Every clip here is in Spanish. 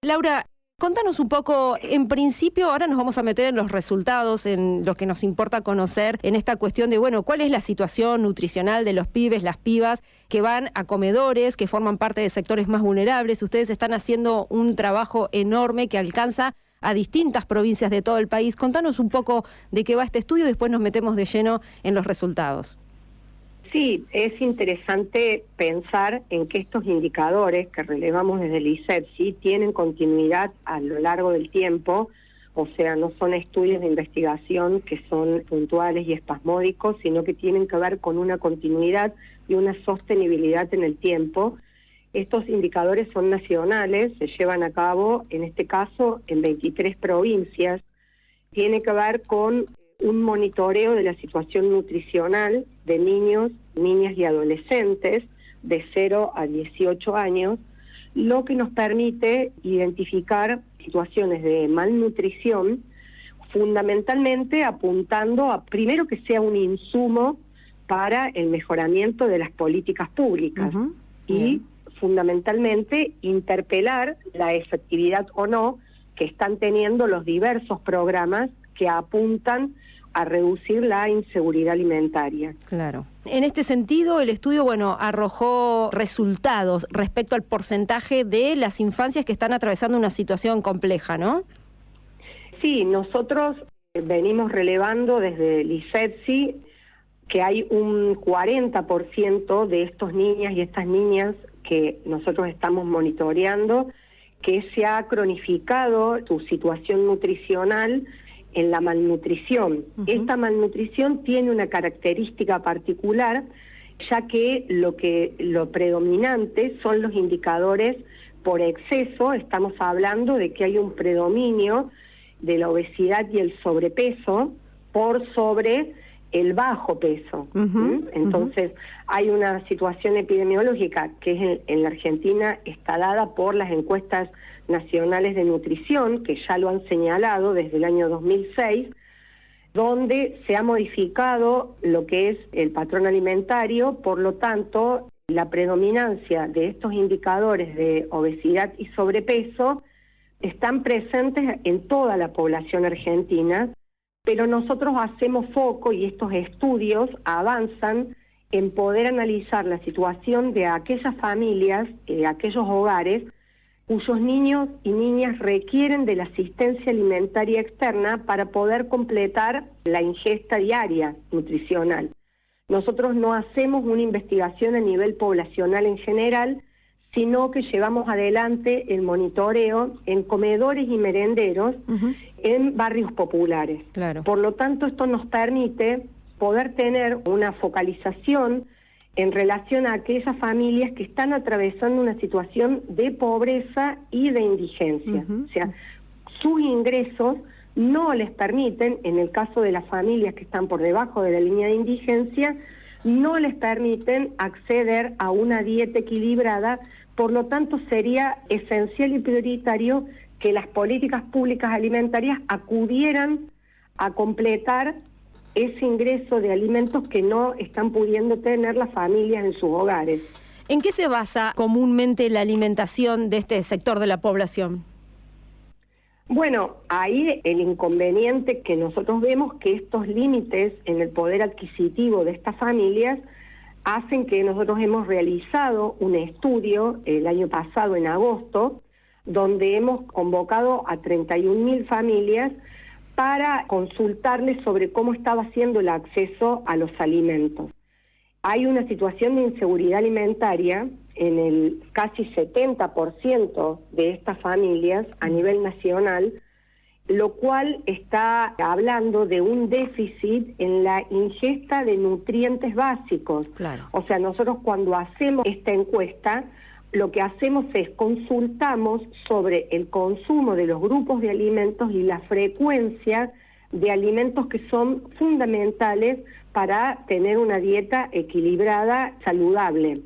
Laura, contanos un poco, en principio, ahora nos vamos a meter en los resultados, en lo que nos importa conocer, en esta cuestión de, bueno, ¿cuál es la situación nutricional de los pibes, las pibas que van a comedores, que forman parte de sectores más vulnerables? Ustedes están haciendo un trabajo enorme que alcanza a distintas provincias de todo el país. Contanos un poco de qué va este estudio y después nos metemos de lleno en los resultados. Sí, es interesante pensar en que estos indicadores que relevamos desde el ISEPSI tienen continuidad a lo largo del tiempo, o sea, no son estudios de investigación que son puntuales y espasmódicos, sino que tienen que ver con una continuidad y una sostenibilidad en el tiempo. Estos indicadores son nacionales, se llevan a cabo, en este caso, en 23 provincias. Tiene que ver con un monitoreo de la situación nutricional de niños, niñas y adolescentes de 0 a 18 años, lo que nos permite identificar situaciones de malnutrición, fundamentalmente apuntando a, primero, que sea un insumo para el mejoramiento de las políticas públicas y, fundamentalmente, interpelar la efectividad o no que están teniendo los diversos programas que apuntan a reducir la inseguridad alimentaria. Claro. En este sentido, el estudio, arrojó resultados respecto al porcentaje de las infancias que están atravesando una situación compleja, ¿no? Sí, nosotros venimos relevando desde el ISEPSI que hay un 40% de estos niñas y estas niñas que nosotros estamos monitoreando que se ha cronificado su situación nutricional en la malnutrición. Esta malnutrición tiene una característica particular, ya que lo predominante son los indicadores por exceso. Estamos hablando de que hay un predominio de la obesidad y el sobrepeso por sobre el bajo peso. Entonces, hay una situación epidemiológica que en la Argentina está dada por las encuestas nacionales de nutrición, que ya lo han señalado desde el año 2006, donde se ha modificado lo que es el patrón alimentario. Por lo tanto, la predominancia de estos indicadores de obesidad y sobrepeso están presentes en toda la población argentina, pero nosotros hacemos foco, y estos estudios avanzan en poder analizar la situación de aquellas familias, aquellos hogares, cuyos niños y niñas requieren de la asistencia alimentaria externa para poder completar la ingesta diaria nutricional. Nosotros no hacemos una investigación a nivel poblacional en general, sino que llevamos adelante el monitoreo en comedores y merenderos en barrios populares. Claro. Por lo tanto, esto nos permite poder tener una focalización en relación a aquellas familias que están atravesando una situación de pobreza y de indigencia. O sea, sus ingresos no les permiten, en el caso de las familias que están por debajo de la línea de indigencia, no les permiten acceder a una dieta equilibrada. Por lo tanto, sería esencial y prioritario que las políticas públicas alimentarias acudieran a completar ese ingreso de alimentos que no están pudiendo tener las familias en sus hogares. ¿En qué se basa comúnmente la alimentación de este sector de la población? Bueno, ahí el inconveniente que nosotros vemos, que estos límites en el poder adquisitivo de estas familias hacen que nosotros hemos realizado un estudio el año pasado, en agosto, donde hemos convocado a 31.000 familias para consultarles sobre cómo estaba siendo el acceso a los alimentos. Hay una situación de inseguridad alimentaria en el casi 70% de estas familias a nivel nacional, lo cual está hablando de un déficit en la ingesta de nutrientes básicos. Claro. O sea, nosotros cuando hacemos esta encuesta, lo que hacemos es consultamos sobre el consumo de los grupos de alimentos y la frecuencia de alimentos que son fundamentales para tener una dieta equilibrada, saludable.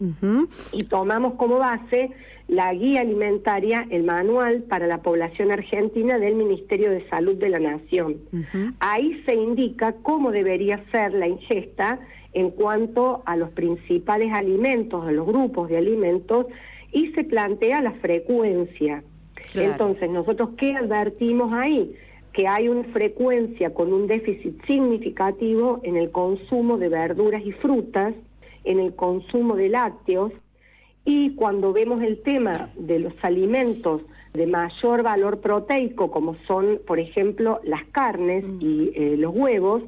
Y tomamos como base la guía alimentaria, el manual para la población argentina del Ministerio de Salud de la Nación. Ahí se indica cómo debería ser la ingesta en cuanto a los principales alimentos, a los grupos de alimentos, y se plantea la frecuencia. Claro. Entonces, nosotros, ¿qué advertimos ahí? Que hay una frecuencia con un déficit significativo en el consumo de verduras y frutas, en el consumo de lácteos, y cuando vemos el tema de los alimentos de mayor valor proteico, como son, por ejemplo, las carnes y los huevos,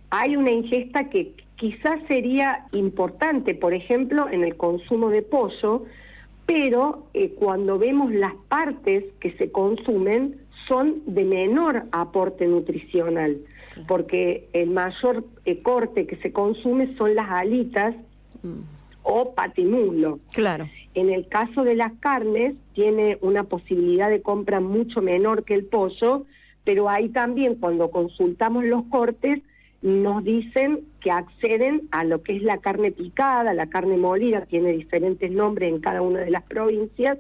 hay una ingesta que quizás sería importante, por ejemplo, en el consumo de pollo, pero cuando vemos las partes que se consumen son de menor aporte nutricional, porque el mayor corte que se consume son las alitas o patimulo. Claro. En el caso de las carnes, tiene una posibilidad de compra mucho menor que el pollo, pero ahí también, cuando consultamos los cortes, nos dicen que acceden a lo que es la carne picada, la carne molida, tiene diferentes nombres en cada una de las provincias,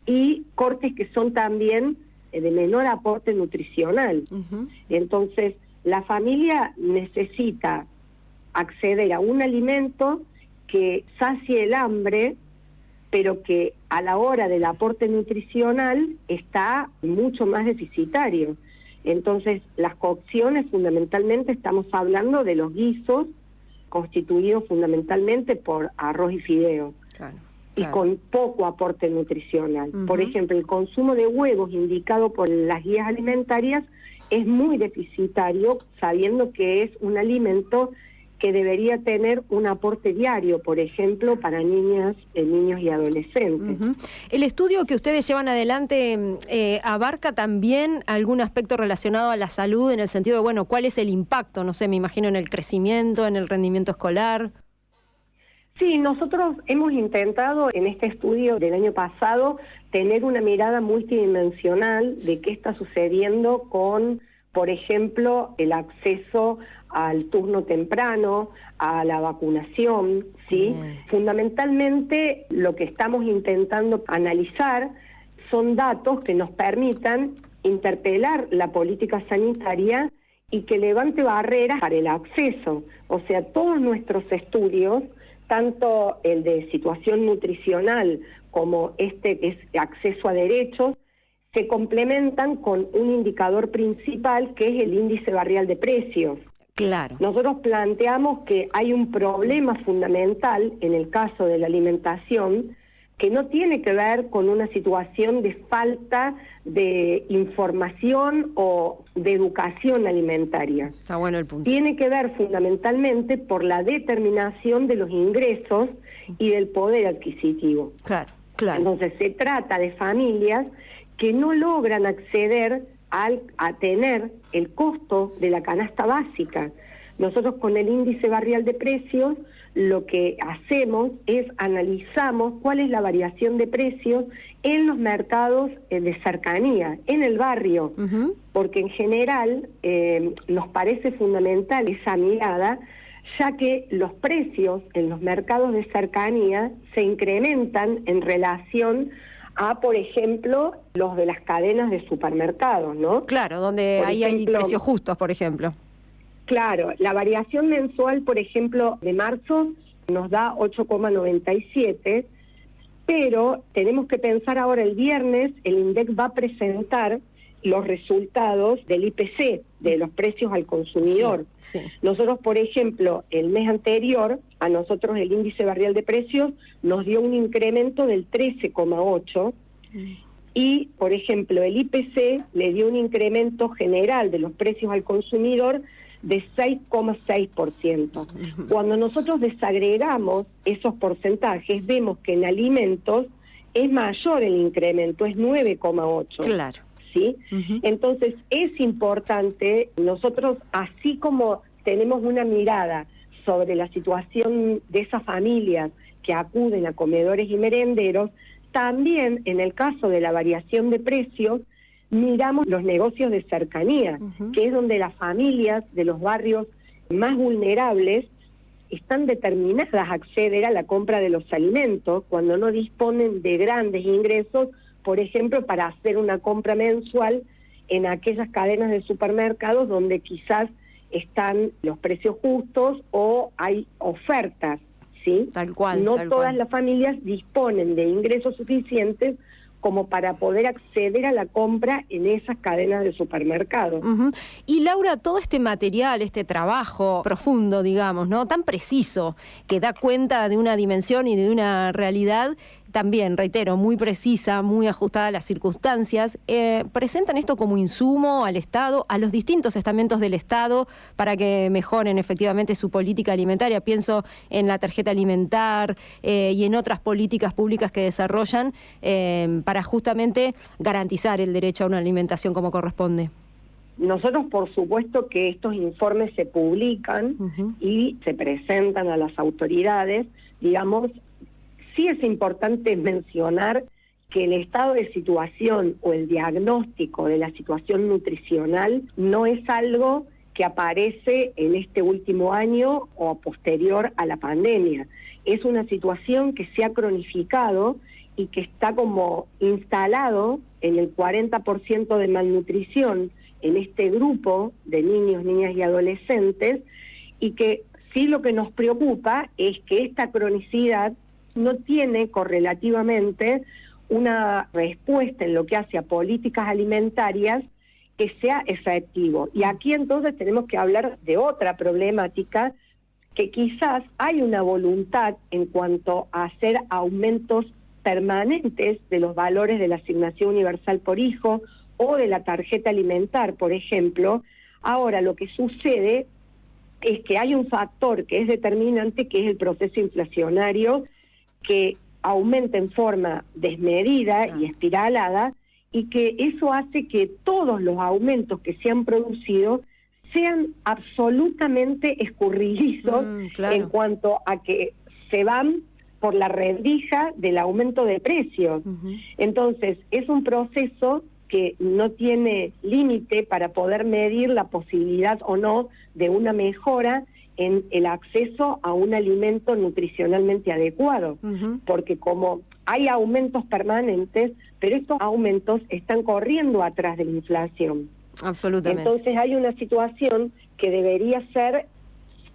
y cortes que son también de menor aporte nutricional. Entonces, la familia necesita acceder a un alimento que sacie el hambre, pero que a la hora del aporte nutricional está mucho más deficitario. Entonces, las cocciones, fundamentalmente estamos hablando de los guisos, constituidos fundamentalmente por arroz y fideo, y con poco aporte nutricional. Por ejemplo, el consumo de huevos indicado por las guías alimentarias es muy deficitario, sabiendo que es un alimento que debería tener un aporte diario, por ejemplo, para niñas, niños y adolescentes. ¿El estudio que ustedes llevan adelante abarca también algún aspecto relacionado a la salud, en el sentido de, bueno, cuál es el impacto, no sé, me imagino, en el crecimiento, en el rendimiento escolar? Sí, nosotros hemos intentado en este estudio del año pasado tener una mirada multidimensional de qué está sucediendo con, por ejemplo, el acceso al turno temprano, a la vacunación, ¿sí? Fundamentalmente lo que estamos intentando analizar son datos que nos permitan interpelar la política sanitaria y que levante barreras para el acceso. O sea, todos nuestros estudios, tanto el de situación nutricional como este que es acceso a derechos, se complementan con un indicador principal que es el índice barrial de precios. Claro. Nosotros planteamos que hay un problema fundamental en el caso de la alimentación que no tiene que ver con una situación de falta de información o de educación alimentaria. Está bueno el punto. Tiene que ver fundamentalmente por la determinación de los ingresos y del poder adquisitivo. Claro, claro. Entonces se trata de familias que no logran acceder a tener el costo de la canasta básica. Nosotros con el índice barrial de precios lo que hacemos es analizamos cuál es la variación de precios en los mercados de cercanía, en el barrio, porque en general nos parece fundamental esa mirada, ya que los precios en los mercados de cercanía se incrementan en relación a, por ejemplo, los de las cadenas de supermercados, ¿no? Claro, donde ahí hay precios justos, por ejemplo. Claro, la variación mensual, por ejemplo, de marzo nos da 8,97, pero tenemos que pensar ahora, el viernes el INDEC va a presentar los resultados del IPC, de los precios al consumidor. Sí. Nosotros, por ejemplo, el mes anterior, a nosotros el índice barrial de precios nos dio un incremento del 13,8, y, por ejemplo, el IPC le dio un incremento general de los precios al consumidor de 6,6%. Cuando nosotros desagregamos esos porcentajes, vemos que en alimentos es mayor el incremento, es 9,8%. Claro. ¿Sí? Entonces es importante, nosotros así como tenemos una mirada sobre la situación de esas familias que acuden a comedores y merenderos, también en el caso de la variación de precios, miramos los negocios de cercanía, que es donde las familias de los barrios más vulnerables están determinadas a acceder a la compra de los alimentos cuando no disponen de grandes ingresos, por ejemplo, para hacer una compra mensual en aquellas cadenas de supermercados donde quizás están los precios justos o hay ofertas, ¿sí? Tal cual. No tal todas cual. las familias disponen de ingresos suficientes como para poder acceder a la compra en esas cadenas de supermercados. Y Laura, todo este material, este trabajo profundo, digamos, ¿no? Tan preciso, que da cuenta de una dimensión y de una realidad, también, reitero, muy precisa, muy ajustada a las circunstancias, presentan esto como insumo al Estado, a los distintos estamentos del Estado, para que mejoren efectivamente su política alimentaria. Pienso en la tarjeta alimentar y en otras políticas públicas que desarrollan para justamente garantizar el derecho a una alimentación como corresponde. Nosotros, por supuesto, que estos informes se publican y se presentan a las autoridades, digamos. Sí es importante mencionar que el estado de situación o el diagnóstico de la situación nutricional no es algo que aparece en este último año o posterior a la pandemia. Es una situación que se ha cronificado y que está como instalado en el 40% de malnutrición en este grupo de niños, niñas y adolescentes, y que sí lo que nos preocupa es que esta cronicidad no tiene correlativamente una respuesta en lo que hace a políticas alimentarias que sea efectivo. Y aquí entonces tenemos que hablar de otra problemática, que quizás hay una voluntad en cuanto a hacer aumentos permanentes de los valores de la asignación universal por hijo o de la tarjeta alimentar, por ejemplo. Ahora, lo que sucede es que hay un factor que es determinante, que es el proceso inflacionario, que aumenta en forma desmedida y espiralada, y que eso hace que todos los aumentos que se han producido sean absolutamente escurridizos en cuanto a que se van por la rendija del aumento de precios. Entonces, es un proceso que no tiene límite para poder medir la posibilidad o no de una mejora en el acceso a un alimento nutricionalmente adecuado, porque como hay aumentos permanentes, pero estos aumentos están corriendo atrás de la inflación. Absolutamente. Entonces hay una situación que debería ser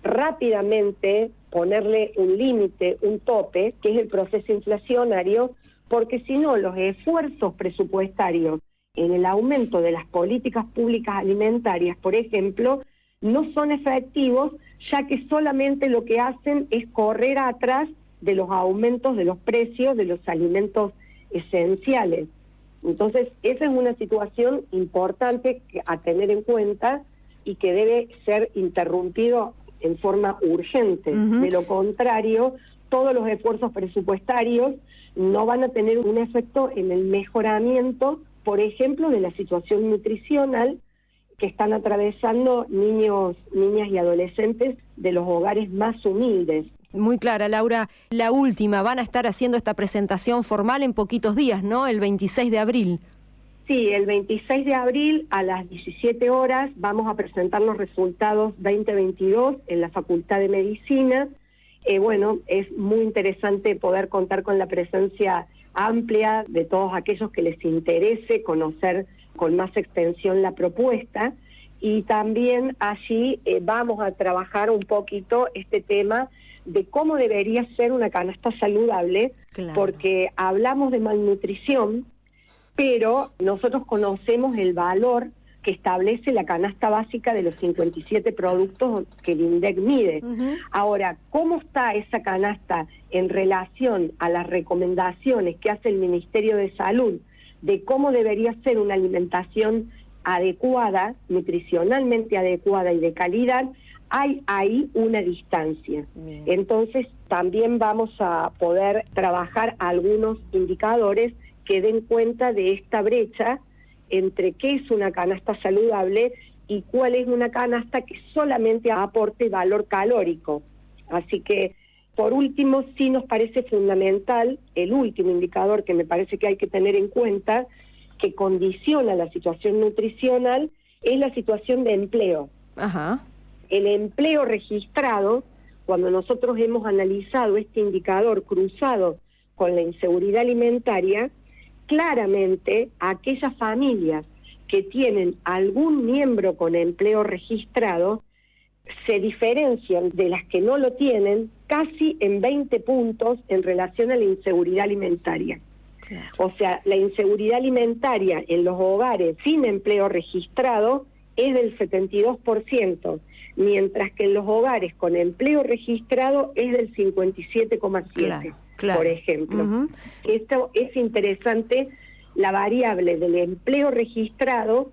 rápidamente ponerle un límite, un tope, que es el proceso inflacionario, porque si no, los esfuerzos presupuestarios en el aumento de las políticas públicas alimentarias, por ejemplo, no son efectivos, ya que solamente lo que hacen es correr atrás de los aumentos de los precios de los alimentos esenciales. Entonces, esa es una situación importante a tener en cuenta y que debe ser interrumpido en forma urgente. De lo contrario, todos los esfuerzos presupuestarios no van a tener un efecto en el mejoramiento, por ejemplo, de la situación nutricional que están atravesando niños, niñas y adolescentes de los hogares más humildes. Muy clara, Laura. La última, van a estar haciendo esta presentación formal en poquitos días, ¿no? El 26 de abril. Sí, el 26 de abril a las 17 horas vamos a presentar los resultados 2022 en la Facultad de Medicina. Bueno, es muy interesante poder contar con la presencia amplia de todos aquellos que les interese conocer con más extensión la propuesta, y también allí vamos a trabajar un poquito este tema de cómo debería ser una canasta saludable, porque hablamos de malnutrición, pero nosotros conocemos el valor que establece la canasta básica de los 57 productos que el INDEC mide. Ahora, ¿cómo está esa canasta en relación a las recomendaciones que hace el Ministerio de Salud de cómo debería ser una alimentación adecuada, nutricionalmente adecuada y de calidad? Hay ahí una distancia. Entonces, también vamos a poder trabajar algunos indicadores que den cuenta de esta brecha entre qué es una canasta saludable y cuál es una canasta que solamente aporte valor calórico. Así que, por último, sí nos parece fundamental, el último indicador que me parece que hay que tener en cuenta, que condiciona la situación nutricional, es la situación de empleo. El empleo registrado, cuando nosotros hemos analizado este indicador cruzado con la inseguridad alimentaria, claramente aquellas familias que tienen algún miembro con empleo registrado se diferencian de las que no lo tienen casi en 20 puntos en relación a la inseguridad alimentaria. Claro. O sea, la inseguridad alimentaria en los hogares sin empleo registrado es del 72%, mientras que en los hogares con empleo registrado es del 57,7%, claro. por ejemplo. Uh-huh. Esto es interesante, la variable del empleo registrado,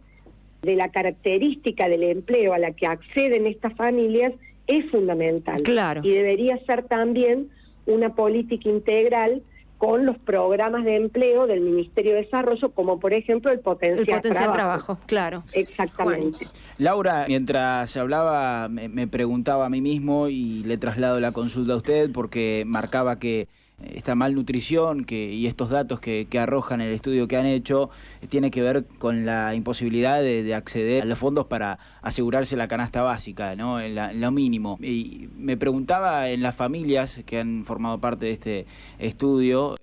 de la característica del empleo a la que acceden estas familias, es fundamental. Claro. Y debería ser también una política integral con los programas de empleo del Ministerio de Desarrollo, como por ejemplo el Potenciar Trabajo. Claro. Exactamente. Juan. Laura, mientras hablaba, me preguntaba a mí mismo y le traslado la consulta a usted porque marcaba que esta malnutrición y estos datos que arrojan el estudio que han hecho tiene que ver con la imposibilidad de acceder a los fondos para asegurarse la canasta básica, ¿no? Lo mínimo. Y me preguntaba en las familias que han formado parte de este estudio,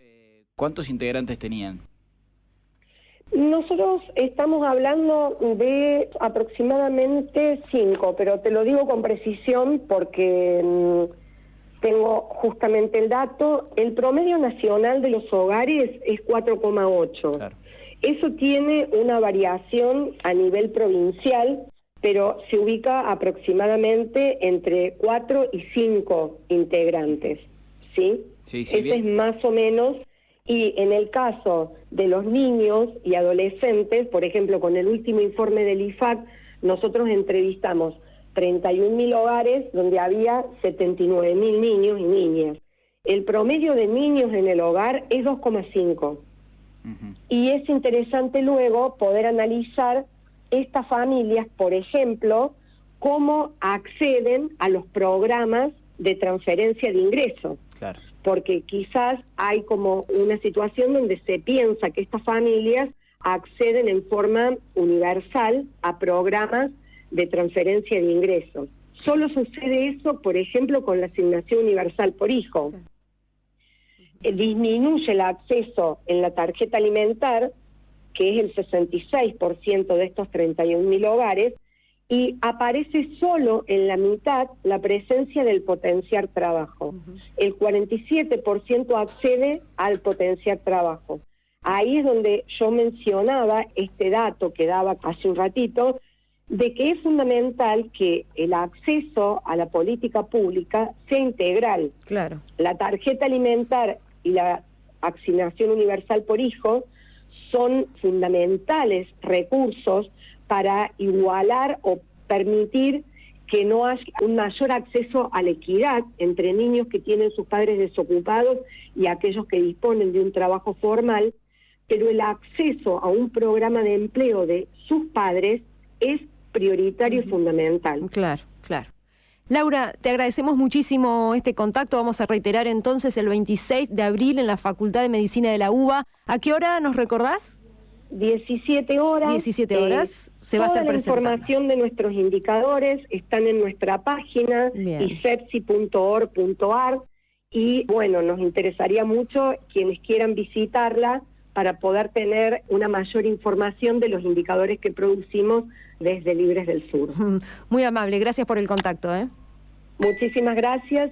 ¿cuántos integrantes tenían? Nosotros estamos hablando de aproximadamente 5, pero te lo digo con precisión porque tengo justamente el dato. El promedio nacional de los hogares es 4,8. Claro. Eso tiene una variación a nivel provincial, pero se ubica aproximadamente entre 4 y 5 integrantes, ¿sí? Sí, Ese bien. es más o menos. Y en el caso de los niños y adolescentes, por ejemplo, con el último informe del IFAC, nosotros entrevistamos 31.000 hogares donde había 79.000 niños y niñas. El promedio de niños en el hogar es 2,5. Uh-huh. Y es interesante luego poder analizar estas familias, por ejemplo, cómo acceden a los programas de transferencia de ingresos. Claro. Porque quizás hay como una situación donde se piensa que estas familias acceden en forma universal a programas de transferencia de ingresos. Solo sucede eso, por ejemplo, con la asignación universal por hijo. Disminuye el acceso en la tarjeta alimentar, que es el 66% de estos 31.000 hogares, y aparece solo en la mitad la presencia del Potenciar Trabajo. Uh-huh. El 47% accede al Potenciar Trabajo. Ahí es donde yo mencionaba este dato que daba hace un ratito, de que es fundamental que el acceso a la política pública sea integral. Claro. La tarjeta alimentar y la asignación universal por hijo son fundamentales recursos para igualar o permitir que no haya un mayor acceso a la equidad entre niños que tienen sus padres desocupados y aquellos que disponen de un trabajo formal, pero el acceso a un programa de empleo de sus padres es prioritario y fundamental. Claro, claro. Laura, te agradecemos muchísimo este contacto. Vamos a reiterar entonces el 26 de abril en la Facultad de Medicina de la UBA. ¿A qué hora nos recordás? 17 horas. 17 horas. Se va a estar presentando. Toda la información de nuestros indicadores están en nuestra página, isepsi.org.ar, y bueno, nos interesaría mucho quienes quieran visitarla para poder tener una mayor información de los indicadores que producimos desde Libres del Sur. Muy amable, gracias por el contacto. Muchísimas gracias.